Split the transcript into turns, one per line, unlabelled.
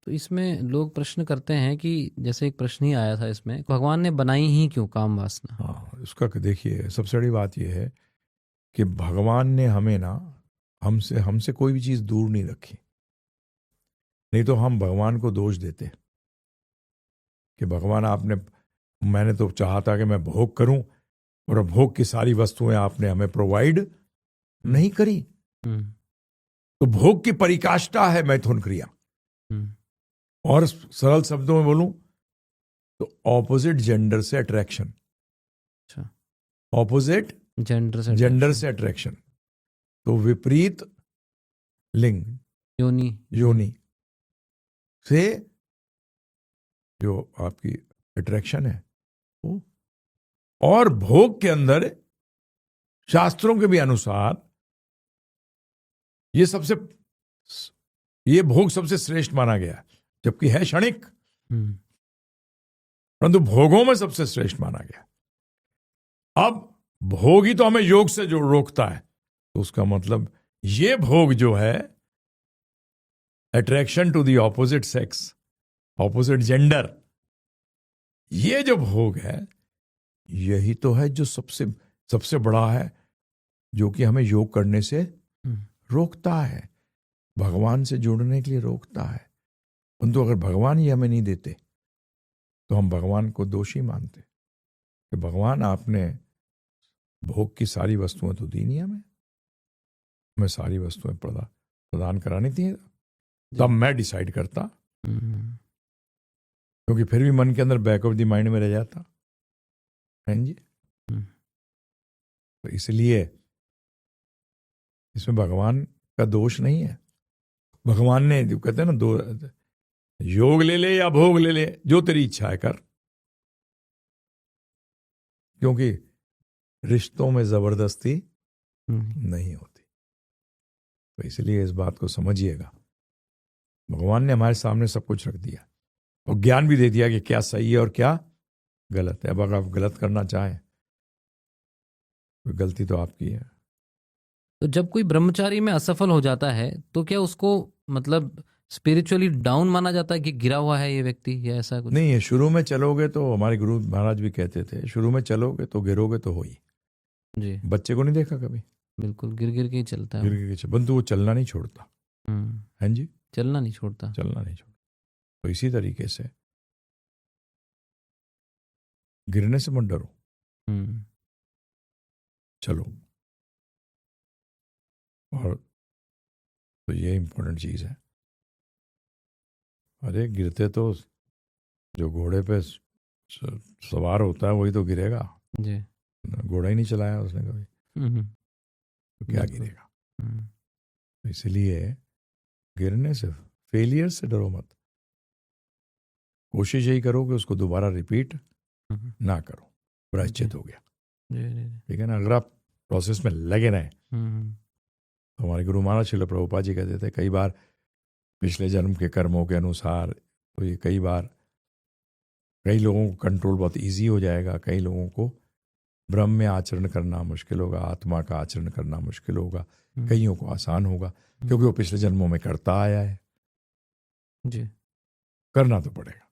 तो इसमें लोग प्रश्न करते हैं कि जैसे एक प्रश्न ही आया था इसमें, भगवान ने बनाई ही क्यों काम वासना?
हाँ, उसका देखिए सबसे बड़ी बात यह है कि भगवान ने हमें ना हमसे हमसे कोई भी चीज दूर नहीं रखी। नहीं तो हम भगवान को दोष देते कि भगवान मैंने तो चाहा था कि मैं भोग करूं और भोग की सारी वस्तुएं आपने हमें प्रोवाइड नहीं करी। तो भोग की परिकाष्ठा है मैथुन क्रिया। और सरल शब्दों में बोलूं तो ऑपोजिट जेंडर से अट्रैक्शन।
अच्छा,
ऑपोजिट जेंडर से अट्रैक्शन। तो विपरीत लिंग योनि से जो आपकी अट्रैक्शन है वो। और भोग के अंदर शास्त्रों के भी अनुसार ये भोग सबसे श्रेष्ठ माना गया, जबकि है क्षणिक, परंतु भोगों में सबसे श्रेष्ठ माना गया। अब भोग ही तो हमें योग से जो रोकता है, तो उसका मतलब ये भोग जो है attraction to the opposite sex, opposite gender, ये जो भोग है यही तो है जो सबसे बड़ा है, जो कि हमें योग करने से रोकता है, भगवान से जुड़ने के लिए रोकता है। परंतु अगर भगवान ही हमें नहीं देते तो हम भगवान को दोषी मानते कि भगवान आपने भोग की सारी वस्तुएं तो दी नहीं, हमें सारी वस्तुएं प्रदान करानी थी, तब मैं डिसाइड करता। क्योंकि फिर भी मन के अंदर बैक ऑफ द माइंड में रह जाता है जी। तो इसलिए इसमें भगवान का दोष नहीं है। भगवान ने जो कहते हैं ना, दो योग ले ले या भोग ले ले, जो तेरी इच्छा है कर। क्योंकि रिश्तों में जबरदस्ती नहीं होती। तो इसलिए इस बात को समझिएगा, भगवान ने हमारे सामने सब कुछ रख दिया और ज्ञान भी दे दिया कि क्या सही है और क्या गलत है। अब अगर आप गलत करना चाहें तो गलती तो आपकी है।
तो जब कोई ब्रह्मचारी में असफल हो जाता है तो क्या उसको मतलब स्पिरिचुअली डाउन माना जाता है कि गिरा हुआ है ये व्यक्ति, या ऐसा कुछ?
नहीं है। शुरू में चलोगे तो हमारे गुरु महाराज भी कहते थे, शुरू में चलोगे तो गिरोगे तो हो ही
जी।
बच्चे को नहीं देखा कभी?
बिल्कुल, गिर गिर के ही चलता है।
गिर के परंतु वो चलना नहीं छोड़ता है जी,
चलना नहीं छोड़ता।
तो इसी तरीके से गिरने से मत डरो, चलो। और तो ये इंपॉर्टेंट चीज है। अरे गिरते तो जो घोड़े पे सवार होता है वही तो गिरेगा
जी।
घोड़ा ही नहीं चलाया उसने कभी, तो क्या गिरेगा? तो इसलिए गिरने से, फेलियर से डरो मत। कोशिश यही करो कि उसको दोबारा रिपीट ना करो, प्रायश्चित हो गया। ठीक है ना? अगर आप प्रोसेस में लगे रहे तो हमारे गुरु महाराज श्रील प्रभुपाद जी कहते थे कई बार पिछले जन्म के कर्मों के अनुसार, तो ये कई लोगों को कंट्रोल बहुत इजी हो जाएगा, कई लोगों को ब्रह्म में आचरण करना मुश्किल होगा, आत्मा का आचरण करना मुश्किल होगा, कईयों को आसान होगा क्योंकि वो पिछले जन्मों में करता आया है।
जी।
करना तो पड़ेगा।